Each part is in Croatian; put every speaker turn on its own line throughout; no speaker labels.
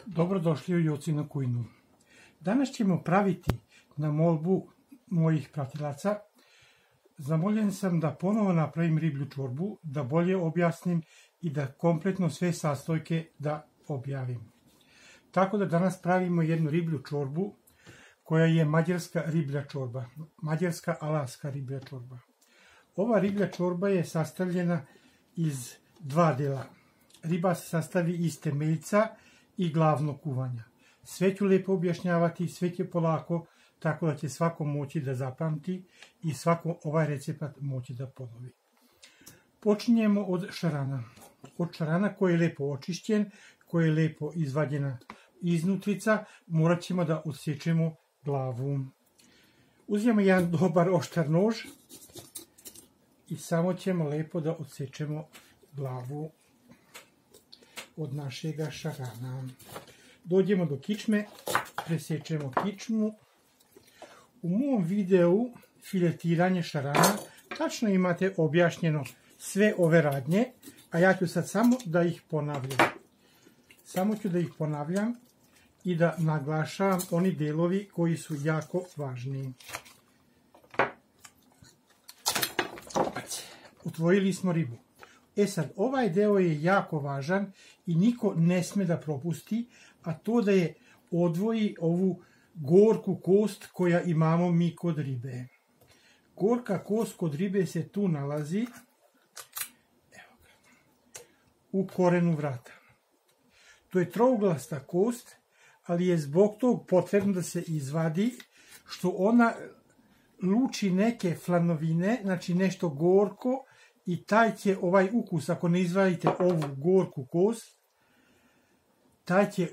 Dobrodošli u Jocinu kujnu. Danas ćemo praviti na molbu mojih pratilaca. Zamoljen sam da ponovo napravim riblju čorbu, da bolje objasnim i da kompletno sve sastojke da objavim. Tako da danas pravimo jednu riblju čorbu koja je mađarska riblja čorba, mađarska alaska riblja čorba. Ova riblja čorba je sastavljena iz dva dela. Riba se sastavi iz temeljca i glavnog kuvanja. Sve ću lijepo objašnjavati, sve će polako, tako da će svako moći da zapamti i svako ovaj recept moći da ponovi. Počinjemo od šarana. Od šarana koji je lijepo očišćen, koji je lijepo izvađena iznutrica, morat ćemo da odsječemo glavu. Uzmemo jedan dobar oštar nož i samo ćemo lijepo da odsječemo glavu od našega šarana. Dođemo do kičme, presječemo kičmu. U mom videu filetiranje šarana tačno imate objašnjeno sve ove radnje, a ja ću sad samo da ih ponavljam. Samo ću da ih ponavljam i da naglašavam oni delovi koji su jako važni. Utvojili smo ribu. Sad, ovaj deo je jako važan i niko ne sme da propusti, a to da je odvoji ovu gorku kost koja imamo mi kod ribe. Gorka kost kod ribe se tu nalazi u korenu vrata. To je trouglasta kost, ali je zbog tog potrebno da se izvadi, što ona luči neke flanovine, znači nešto gorko, i taj će ovaj ukus, ako ne izvadite ovu gorku kost, taj će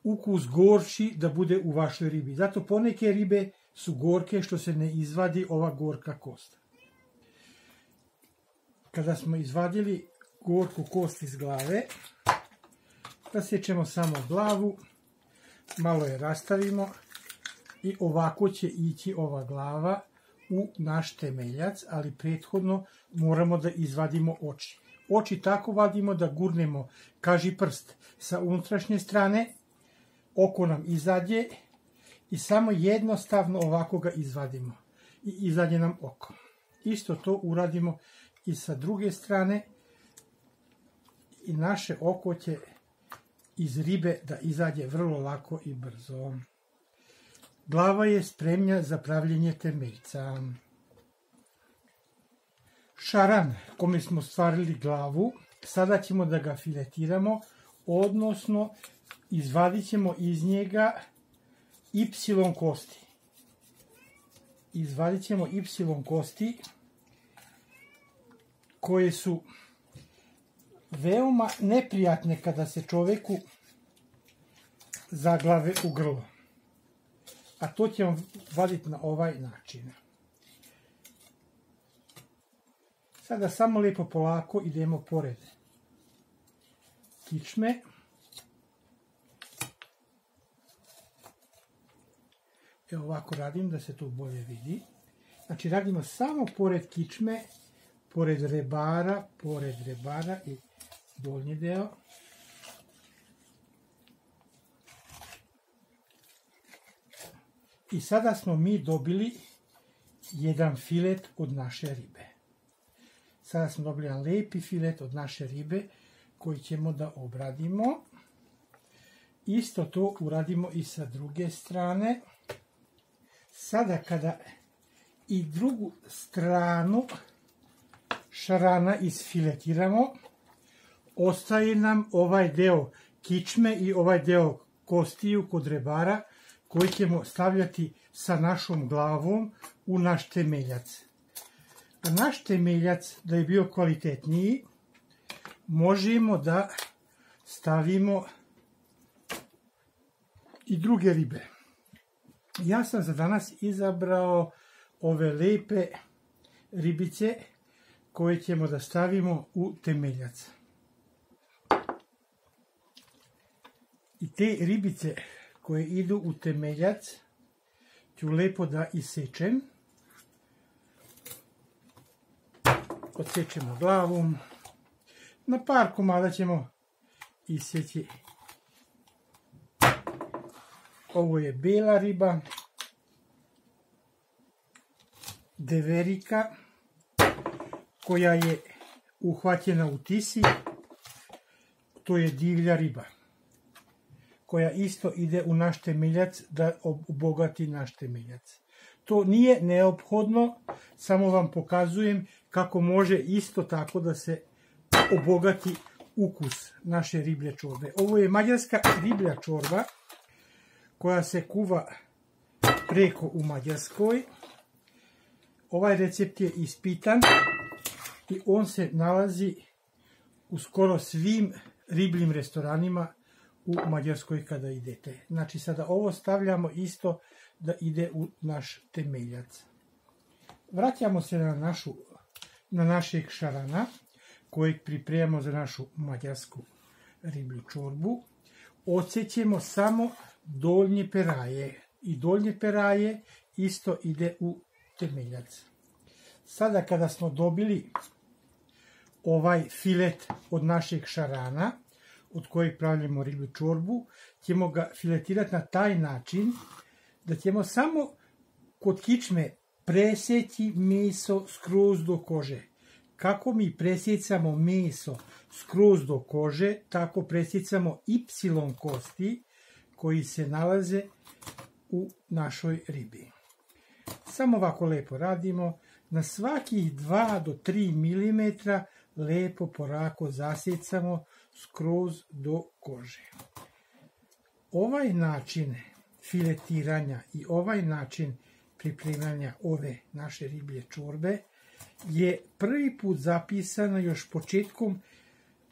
ukus gorči da bude u vašoj ribi. Zato poneke ribe su gorke što se ne izvadi ova gorka kost. Kada smo izvadili gorku kost iz glave, rasječemo samo glavu, malo je rastavimo i ovako će ići ova glava u naš temeljac, ali prethodno moramo da izvadimo oči. Oči tako vadimo da gurnemo kaži prst sa unutrašnje strane, oko nam izađe i samo jednostavno ovako ga izvadimo i izađe nam oko. Isto to uradimo i sa druge strane i naše oko će iz ribe da izađe vrlo lako i brzo. Glava je spremna za pravljenje temeljca. Šaran kome smo stvarili glavu, sada ćemo da ga filetiramo, odnosno izvadit ćemo iz njega Y kosti. Izvadit ćemo Y kosti koje su veoma neprijatne kada se čoveku zaglave u grlo. A to ćemo vaditi na ovaj način. Sada samo lijepo polako idemo pored kičme. Evo ovako radim da se to bolje vidi. Znači radimo samo pored kičme, pored rebara i donji deo. I sada smo mi dobili jedan filet od naše ribe. Sada smo dobili jedan lijepi filet od naše ribe koji ćemo da obradimo. Isto to uradimo i sa druge strane. Sada kada i drugu stranu šarana isfiletiramo, ostaje nam ovaj deo kičme i ovaj deo kostiju kod rebara koji ćemo stavljati sa našom glavom u naš temeljac. A naš temeljac, da je bio kvalitetniji, možemo da stavimo i druge ribe. Ja sam za danas izabrao ove lepe ribice koje ćemo da stavimo u temeljac. I te ribice koje idu u temeljac ću lepo da isečem. Odsečemo glavu. Na par komada ćemo iseći Ovo je bela riba, deverika, koja je uhvaćena u Tisi. To je divlja riba, koja isto ide u naš temeljac da obogati naš temeljac. To nije neophodno, samo vam pokazujem kako može isto tako da se obogati ukus naše riblje čorbe. Ovo je mađarska riblja čorba koja se kuva preko u Mađarskoj. Ovaj recept je ispitan i on se nalazi u skoro svim ribljim restoranima u Mađarskoj kada idete. Znači sada ovo stavljamo isto da ide u naš temeljac. Vraćamo se na našeg šarana kojeg pripremamo za našu mađarsku riblju čorbu. Odsećemo samo donje peraje i donje peraje isto ide u temeljac. Sada kada smo dobili ovaj filet od našeg šarana, od kojeg pravljamo riblju čorbu, ćemo ga filetirati na taj način da ćemo samo kod kičme preseći meso skroz do kože. Kako mi presjecamo meso skroz do kože, tako presjecamo y kosti koji se nalaze u našoj ribi. Samo ovako lepo radimo, na svakih 2 do 3 mm lepo porako zasjecamo skroz do kože. Ovaj način filetiranja i ovaj način pripremanja ove naše riblje čorbe je prvi put zapisano još početkom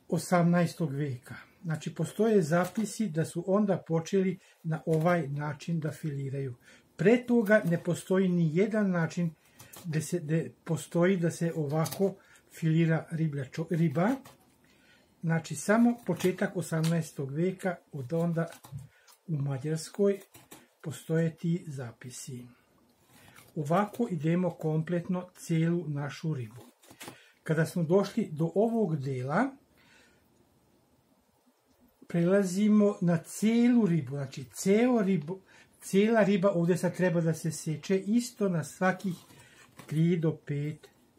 18. veka. Znači, postoje zapisi da su onda počeli na ovaj način da filiraju. Pre toga ne postoji ni jedan način gde postoji da se ovako filira riba. Znači, samo početak 18. veka, od onda u Mađarskoj postoje ti zapisi. Ovako idemo kompletno cijelu našu ribu. Kada smo došli do ovog dela, prelazimo na cijelu ribu, znači cijela riba ovdje sad treba da se seče isto na svakih 3 do 5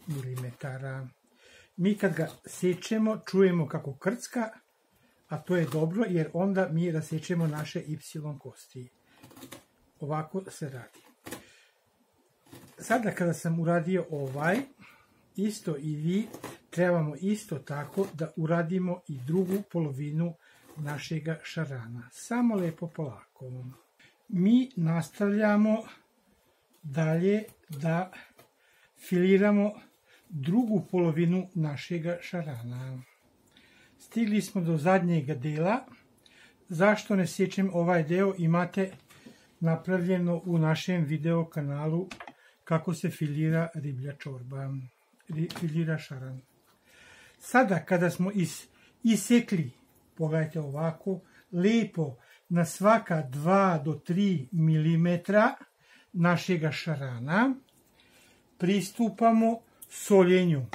mm. Mi kad ga sečemo čujemo kako krcka, a to je dobro jer onda mi rasečemo naše y kosti. Ovako se radi. Sada kada sam uradio ovaj, isto i vi trebamo isto tako da uradimo i drugu polovinu našega šarana. Samo lepo polako. Mi nastavljamo dalje da filiramo drugu polovinu našega šarana. Stigli smo do zadnjega dela. Zašto ne sečem ovaj deo, imate napravljeno u našem video kanalu kako se filira riblja čorba, filira šaran. Sada kada smo isekli, pogledajte ovako, lepo na svaka 2 do 3 mm našega šarana, pristupamo soljenju.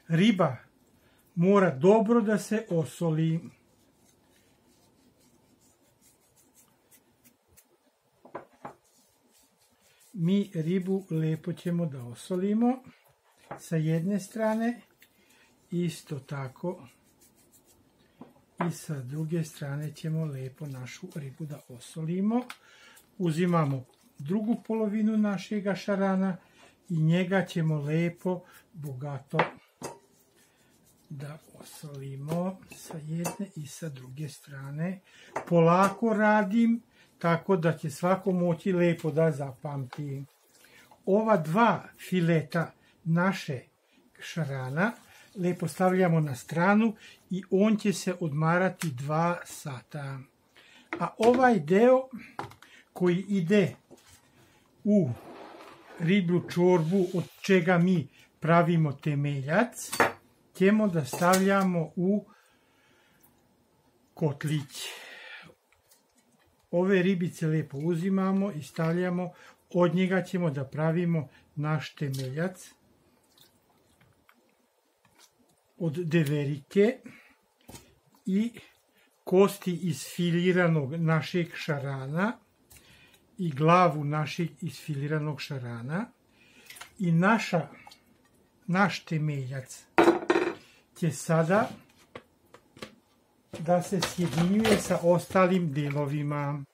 Riba mora dobro da se osoli. Mi ribu lepo ćemo da osolimo sa jedne strane, isto tako i sa druge strane ćemo lepo našu ribu da osolimo. Uzimamo drugu polovinu našega šarana i njega ćemo lepo, bogato da osolimo sa jedne i sa druge strane. Polako radim, tako da će svako moći lepo da zapamti. Ova 2 fileta naše šarana lepo stavljamo na stranu i on će se odmarati 2 sata. A ovaj deo koji ide u riblju čorbu, od čega mi pravimo temeljac, ćemo da stavljamo u kotlić. Ove ribice lepo uzimamo i stavljamo, od njega ćemo da pravimo naš temeljac od deverike i kosti isfiliranog našeg šarana i glavu našeg isfiliranog šarana i naš temeljac će sada da se sjedinjuje sa ostalim delovima.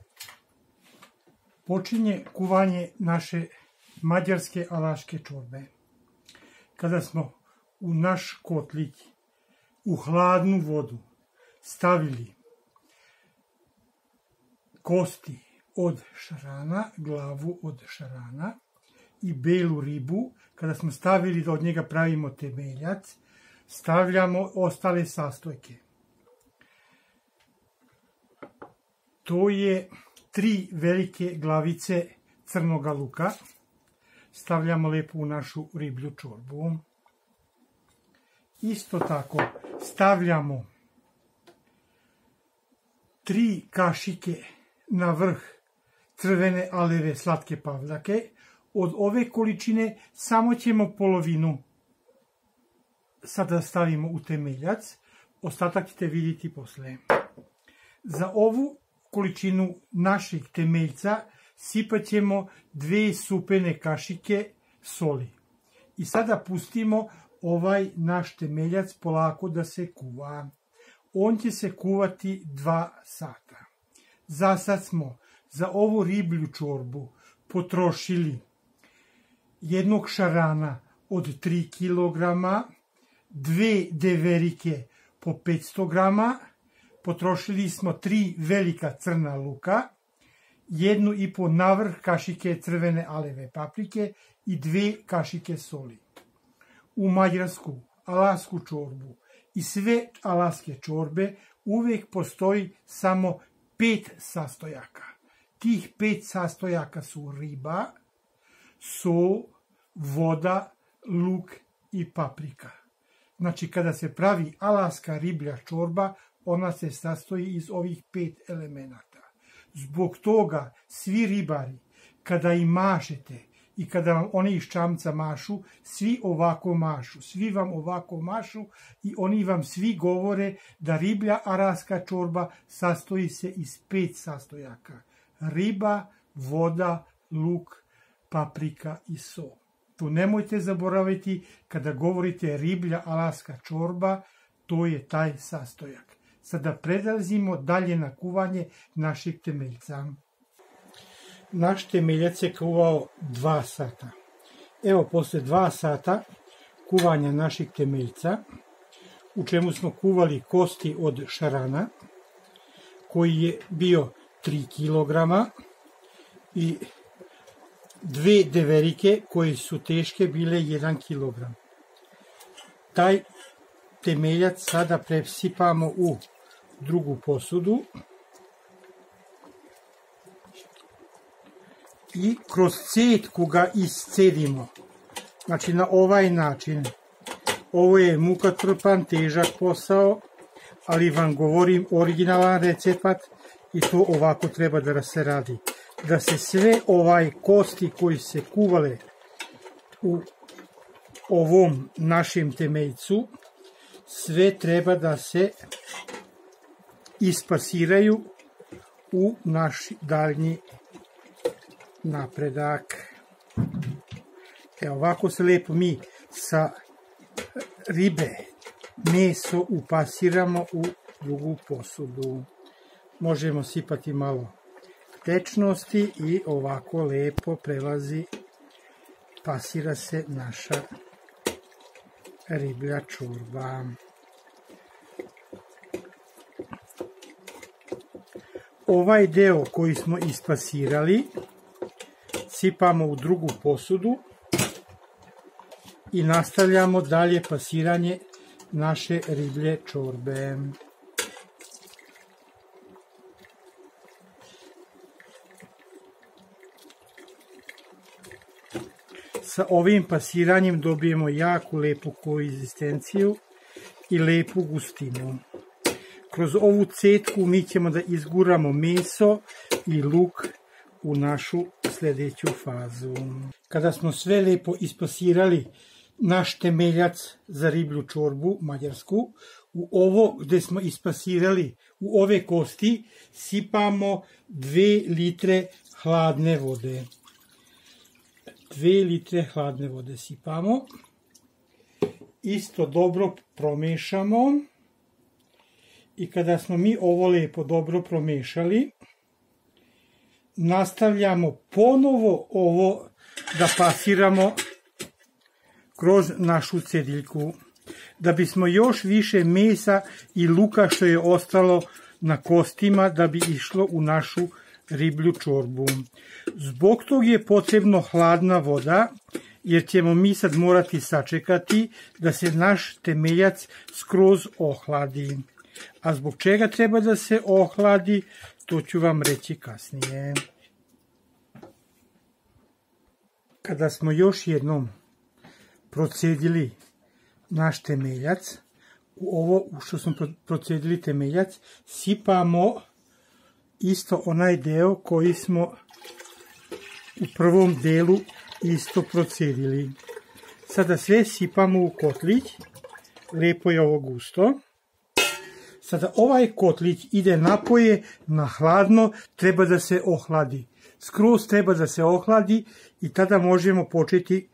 Počinje kuvanje naše mađarske alaške čorbe. Kada smo u naš kotlić u hladnu vodu stavili kosti od šarana, glavu od šarana i belu ribu, kada smo stavili da od njega pravimo temeljac, stavljamo ostale sastojke. To je 3 velike glavice crnoga luka. Stavljamo lepo u našu riblju čorbu. Isto tako stavljamo 3 kašike na vrh crvene aleve slatke pavlake. Od ove količine samo ćemo polovinu sada stavimo u temeljac. Ostatak ćete vidjeti posle. Za ovu količinu našeg temeljca sipat ćemo 2 supene kašike soli. I sada pustimo ovaj naš temeljac polako da se kuva. On će se kuvati 2 sata. Za sad smo za ovu riblju čorbu potrošili jednog šarana od 3 kg, 2 deverike po 500 g, potrošili smo 3 velika crna luka, 1,5 navrh kašike crvene aleve paprike i 2 kašike soli. U mađarsku alasku čorbu i sve alaske čorbe uvijek postoji samo 5 sastojaka. Tih 5 sastojaka su riba, sol, voda, luk i paprika. Znači, kada se pravi alaska riblja čorba, ona se sastoji iz ovih 5 elemenata. Zbog toga svi ribari, kada im mašete i kada vam oni iz čamca mašu, svi ovako mašu. Svi vam ovako mašu i oni vam svi govore da riblja alaska čorba sastoji se iz 5 sastojaka. Riba, voda, luk, paprika i sol. Tu nemojte zaboraviti, kada govorite riblja alaska čorba, to je taj sastojak. Sada prelazimo dalje na kuvanje našeg temeljca. Naš temeljac je kuvao 2 sata. Evo, posle 2 sata kuvanja našeg temeljca, u čemu smo kuvali kosti od šarana, koji je bio 3 kg i 2 deverike koje su teške bile 1 kg. Taj temeljac sada presipamo u drugu posudu i kroz cetku ga iscedimo. Znači na ovaj način. Ovo je mukotrpan, težak posao, ali vam govorim originalan recept i to ovako treba da se radi. Da se sve kosti koji se kuvale u ovom našem temeljcu, sve treba da se ispasiraju u naš daljnji napredak. Evo, ovako se lepo mi sa ribe meso upasiramo u drugu posudu. Možemo sipati malo tečnosti i ovako lepo prelazi, pasira se naša riblja čorba. Ovaj deo koji smo ispasirali sipamo u drugu posudu i nastavljamo dalje pasiranje naše riblje čorbe. Sa ovim pasiranjem dobijemo jako lepu koegzistenciju i lepu gustinu. Kroz ovu cetku mi ćemo da izguramo meso i luk u našu sljedeću fazu. Kada smo sve lepo ispasirali naš temeljac za riblju čorbu mađarsku, u ovo gdje smo ispasirali, u ove kosti, sipamo 2 litre hladne vode. 2 litre hladne vode sipamo. Isto dobro promešamo. I kada smo mi ovo lijepo dobro promešali, nastavljamo ponovo ovo da pasiramo kroz našu cediljku, da bismo još više mesa i luka što je ostalo na kostima da bi išlo u našu riblju čorbu. Zbog tog je potrebno hladna voda, jer ćemo mi sad morati sačekati da se naš temeljac skroz ohladi. A zbog čega treba da se ohladi, to ću vam reći kasnije. Kada smo još jednom procedili naš temeljac, u ovo što smo procedili temeljac, sipamo isto onaj deo koji smo u prvom delu isto procedili. Sada sve sipamo u kotlić, lijepo je ovo gusto. Sada ovaj kotlić ide napoje na hladno, treba da se ohladi. Skroz treba da se ohladi i tada možemo početi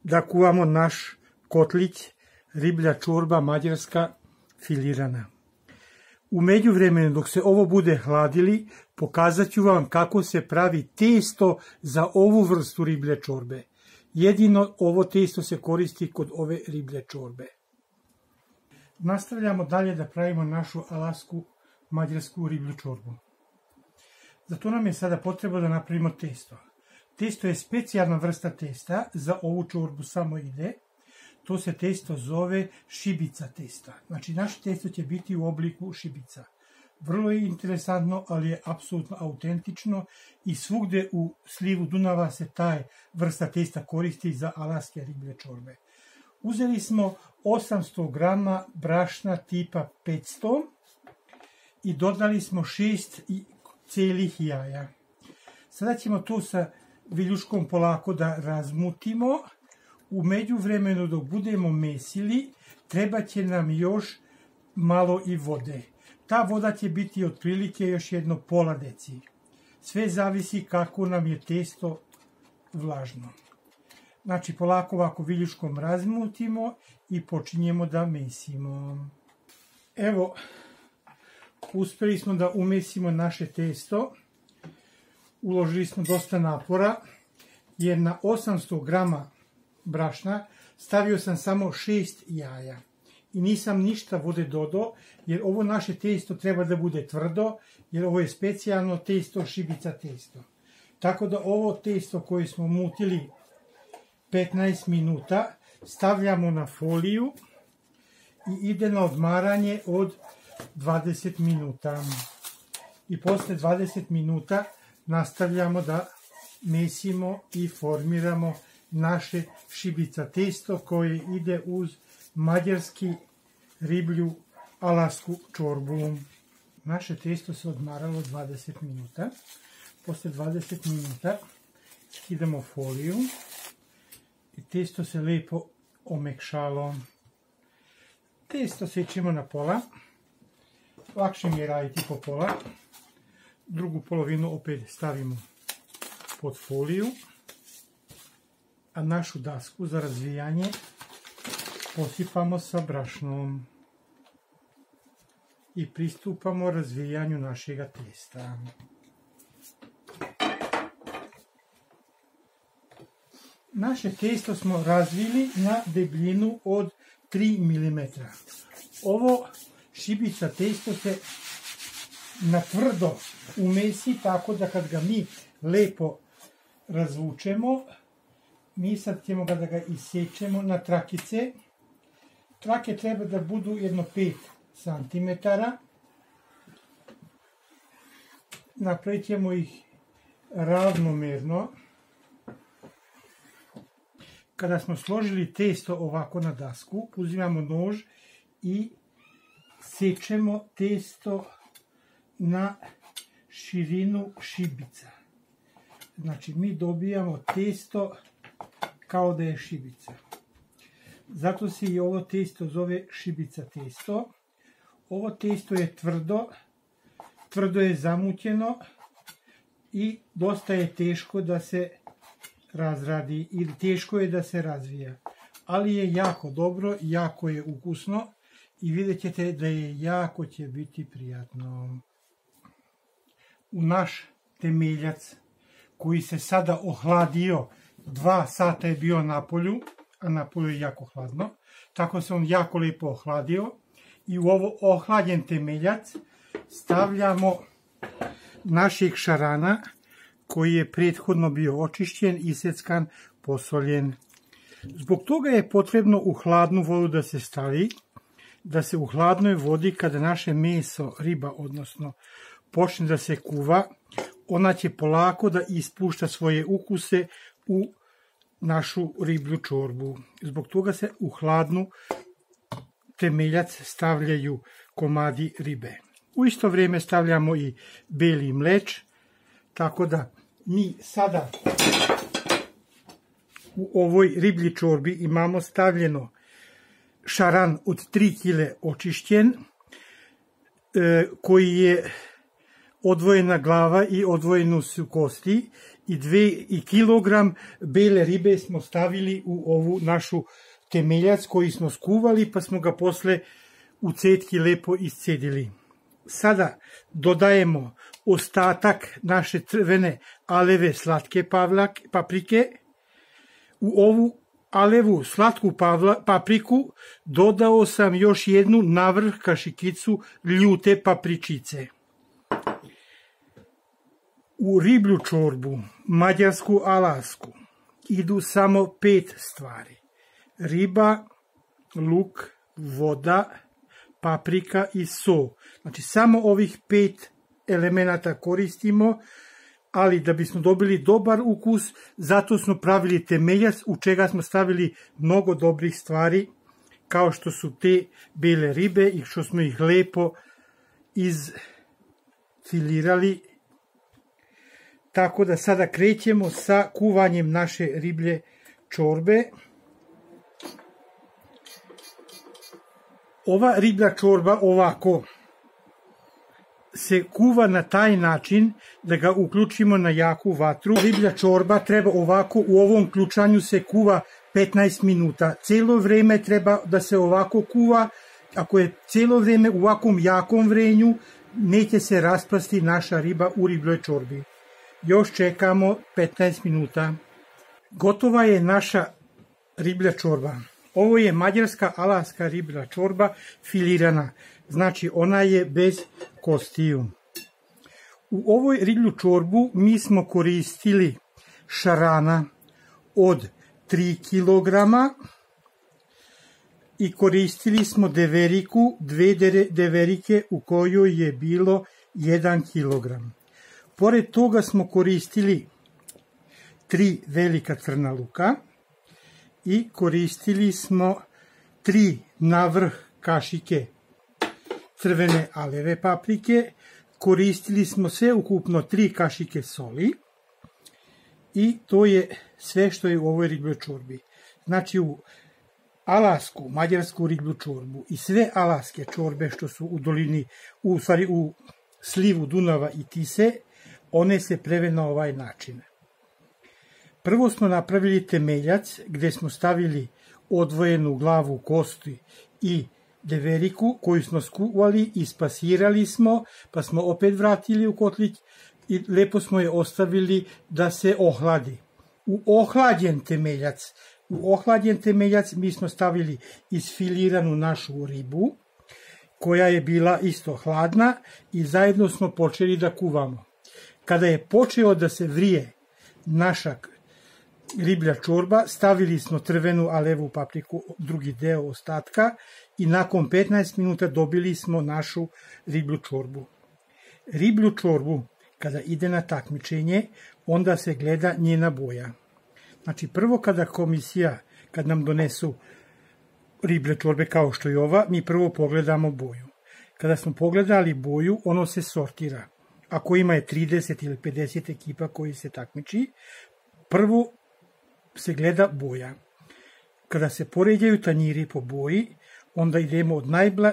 da kuvamo naš kotlić, riblja čorba mađarska filirana. U međuvremenu dok se ovo bude hladili, pokazat ću vam kako se pravi testo za ovu vrstu riblje čorbe. Jedino ovo testo se koristi kod ove riblje čorbe. Nastavljamo dalje da pravimo našu alasku mađarsku riblju čorbu. Zato nam je sada potrebno da napravimo testo. Testo je specijalna vrsta testa, za ovu čorbu samo ide. To se testo zove šibica testa. Znači naše testo će biti u obliku šibica. Vrlo je interesantno, ali je apsolutno autentično i svugdje u slivu Dunava se taj vrsta testa koristi za alaske riblje čorbe. Uzeli smo 800 grama brašna tipa 500 i dodali smo 6 cijelih jaja. Sada ćemo to sa viljuškom polako da razmutimo. U međuvremenu dok budemo mesili, treba će nam još malo i vode. Ta voda će biti otprilike još jedno pola deci. Sve zavisi kako nam je testo vlažno. Znači polako ovako viljuškom razmutimo i počinjemo da mesimo. Evo, uspjeli smo da umesimo naše testo. Uložili smo dosta napora, jer na 800 grama brašna stavio sam samo 6 jaja. I nisam ništa vode dodao, jer ovo naše testo treba da bude tvrdo, jer ovo je specijalno testo, šibica testo. Tako da ovo testo koje smo mutili 15 minuta stavljamo na foliju i ide na odmaranje od 20 minuta. I posle 20 minuta nastavljamo da mesimo i formiramo naše šibica testo koje ide uz mađarski riblju alasku čorbu. Naše testo se odmaralo 20 minuta. Posle 20 minuta skidamo foliju i testo se lijepo omekšalo. Testo sečemo na pola. Lakše mi je raditi po pola. Drugu polovinu opet stavimo pod foliju, a našu dasku za razvijanje posipamo sa brašnom i pristupamo razvijanju našega testa. Naše testo smo razvili na debljinu od 3 mm. Ovo šibica testo se na tvrdo umesi tako da kad ga mi lepo razvučemo, mi sad ćemo da ga isečemo na trakice. Trake treba da budu jedno 5 cm. Napravit ćemo ih ravnomerno. Kada smo složili testo ovako na dasku, uzimamo nož i sečemo testo na širinu šibica. Znači mi dobijamo testo kao da je šibica. Zato se i ovo testo zove šibica testo. Ovo testo je tvrdo je zamućeno i dosta je teško da se razradi ili teško je da se razvija. Ali je jako dobro, jako je ukusno i vidjet ćete da je jako će biti prijatno. U naš temeljac koji se sada ohladio, 2 sata je bio na polju, a na polju je jako hladno, tako se on jako lijepo ohladio i u ovo ohlađen temeljac stavljamo našeg šarana koji je prethodno bio očišćen, iseckan, posoljen. Zbog toga je potrebno u hladnu vodu da se stavi, da se u hladnoj vodi kada naše meso, riba odnosno, počne da se kuva, ona će polako da ispušta svoje ukuse u našu riblju čorbu. Zbog toga se u hladnu temeljac stavljaju komadi ribe. U isto vrijeme stavljamo i beli mleč, tako da mi sada u ovoj riblji čorbi imamo stavljeno šaran od 3 kile očišćen, koji je odvojena glava i odvojenu su kosti i kilogram bele ribe smo stavili u ovu našu temeljac koji smo skuvali pa smo ga posle u cetki lepo iscedili. Sada dodajemo ostatak naše crvene aleve slatke paprike. U ovu alevu slatku papriku dodao sam još jednu navrh kašikicu ljute papričice. U riblju čorbu, mađarsku alasku, idu samo 5 stvari. Riba, luk, voda, paprika i so. Znači samo ovih 5 elemenata koristimo, ali da bismo dobili dobar ukus, zato smo pravili temeljac u čega smo stavili mnogo dobrih stvari, kao što su te bele ribe i što smo ih lepo izfilirali. Tako da sada krećemo sa kuvanjem naše riblje čorbe. Ova riblja čorba ovako se kuva na taj način da ga uključimo na jaku vatru. Riblja čorba treba ovako, u ovom ključanju se kuva 15 minuta. Cijelo vrijeme treba da se ovako kuva. Ako je cijelo vrijeme u ovakvom jakom vrenju, neće se raspasti naša riba u ribljoj čorbi. Još čekamo 15 minuta. Gotova je naša riblja čorba. Ovo je mađarska alaska riblja čorba filirana. Znači ona je bez kostiju. U ovoj riblju čorbu mi smo koristili šarana od 3 kg i koristili smo deveriku, 2 deverike u kojoj je bilo 1 kg. Pored toga smo koristili 3 velika crna luka i koristili smo 3 navrh kašike crvene aleve paprike, koristili smo sve ukupno 3 kašike soli i to je sve što je u ovoj ribljoj čorbi. Znači u alasku, mađarsku riblju čorbu i sve alaske čorbe što su u dolini, u slivu Dunava i Tise, one se preve na ovaj način. Prvo smo napravili temeljac gdje smo stavili odvojenu glavu kosti i deveriku koju smo skuvali i spasirali smo, pa smo opet vratili u kotlić i lepo smo je ostavili da se ohladi. U ohlađen temeljac mi smo stavili isfiliranu našu ribu koja je bila isto hladna i zajedno smo počeli da kuvamo. Kada je počeo da se vrije naša riblja čorba, stavili smo crvenu alevu papriku, drugi deo ostatka i nakon 15 minuta dobili smo našu riblju čorbu. Riblju čorbu kada ide na takmičenje, onda se gleda njena boja. Znači prvo kada komisija, kad nam donesu riblje čorbe kao što je ova, mi prvo pogledamo boju. Kada smo pogledali boju, ono se sortira. Ako ima je 30 ili 50 ekipa koji se takmiči, prvo se gleda boja. Kada se poređaju tanjiri po boji, onda idemo od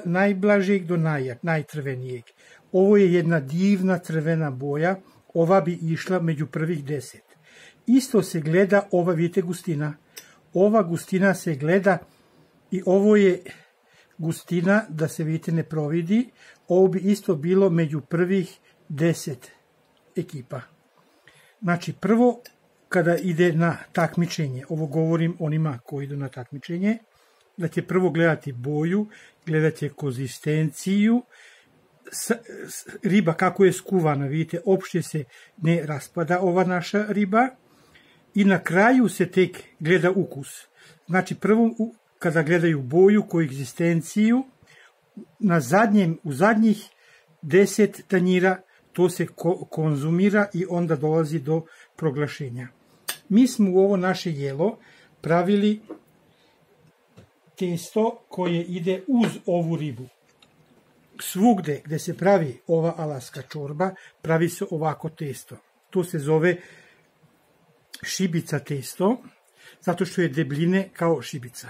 najblažeg do najcrvenijeg. Ovo je jedna divna crvena boja, ova bi išla među prvih 10. Isto se gleda ova, vidite, gustina. Ova gustina se gleda i ovo je gustina, da se, vidite, ne providi. Ovo bi isto bilo među prvih 10 ekipa. Znači, prvo, kada ide na takmičenje, ovo govorim onima koji idu na takmičenje, da će prvo gledati boju, gledat će konzistenciju, riba kako je skuvana, vidite, opšte se ne raspada ova naša riba i na kraju se tek gleda ukus. Znači, prvo kada gledaju boju, koegzistenciju, u zadnjih 10 tanjira to se konzumira i onda dolazi do proglašenja. Mi smo u ovo naše jelo pravili testo koje ide uz ovu ribu. Svugde gde se pravi ova alaska čorba, pravi se ovako testo. To se zove šibica testo, zato što je debljine kao šibica.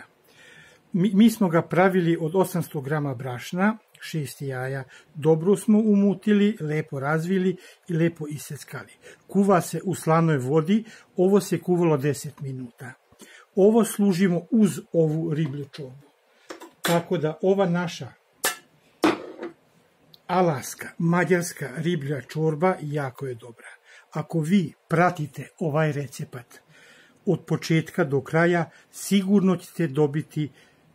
Mi smo ga pravili od 800 grama brašna, 6 jaja, dobro smo umutili, lepo razvili i lepo iseckali. Kuva se u slanoj vodi, ovo se kuvalo 10 minuta. Ovo služimo uz ovu riblju čorbu. Tako da ova naša alaska, mađarska riblja čorba jako je dobra. Ako vi pratite ovaj recept od početka do kraja, sigurno ćete dobiti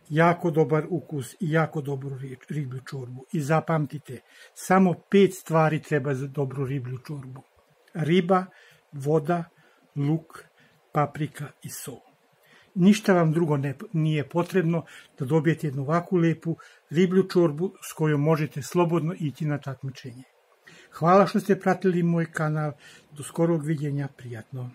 jako dobar ukus i jako dobru riblju čorbu. I zapamtite, samo 5 stvari treba za dobru riblju čorbu. Riba, voda, luk, paprika i sol. Ništa vam drugo nije potrebno da dobijete jednu ovakvu lepu riblju čorbu s kojom možete slobodno ići na takmičenje. Hvala što ste pratili moj kanal. Do skorog viđenja, prijatno.